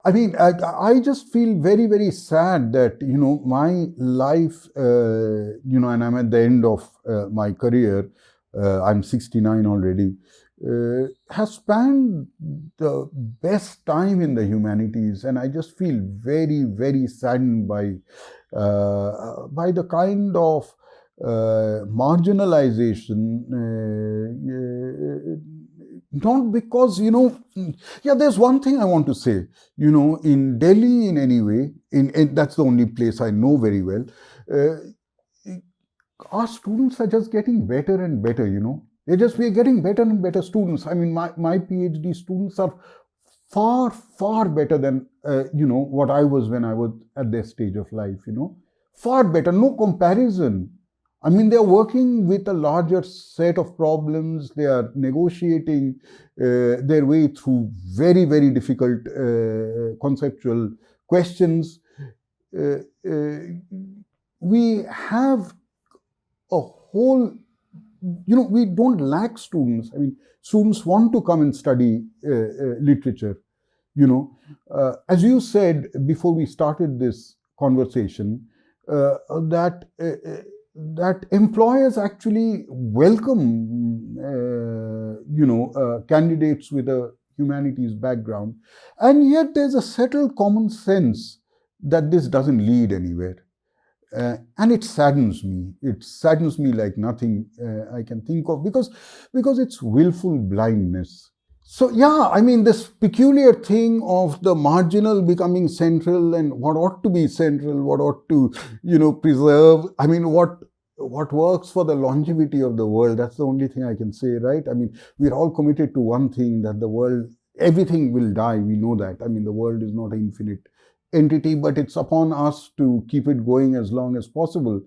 I mean, I just feel very, very sad that, my life, and I'm at the end of my career, I'm 69 already, has spanned the best time in the humanities. And I just feel very, very saddened by the kind of marginalization, not because, yeah, there's one thing I want to say, in Delhi in any way, that's the only place I know very well, our students are just getting better and better, we're getting better and better students. I mean, my PhD students are far, far better than, what I was when I was at their stage of life, far better, no comparison. I mean, they're working with a larger set of problems. They are negotiating their way through very, very difficult conceptual questions. We have a whole, we don't lack students. I mean, students want to come and study literature. As you said before we started this conversation, that employers actually welcome, candidates with a humanities background, and yet there's a settled common sense that this doesn't lead anywhere. And it saddens me. It saddens me like nothing I can think of, because it's willful blindness. So yeah, I mean, this peculiar thing of the marginal becoming central, and what ought to be central, what ought to, preserve. I mean, what works for the longevity of the world, that's the only thing I can say, right? I mean, we're all committed to one thing, that the world, everything will die. We know that. I mean, the world is not an infinite entity, but it's upon us to keep it going as long as possible,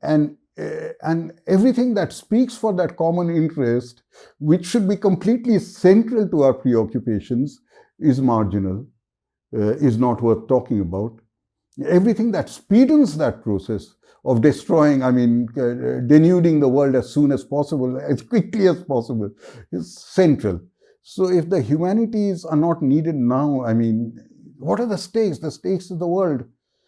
and everything that speaks for that common interest, which should be completely central to our preoccupations, is marginal, is not worth talking about. Everything that speedens that process of destroying, I mean, denuding the world as soon as possible, as quickly as possible, is central. So if the humanities are not needed now, I mean, what are the stakes? The stakes of the world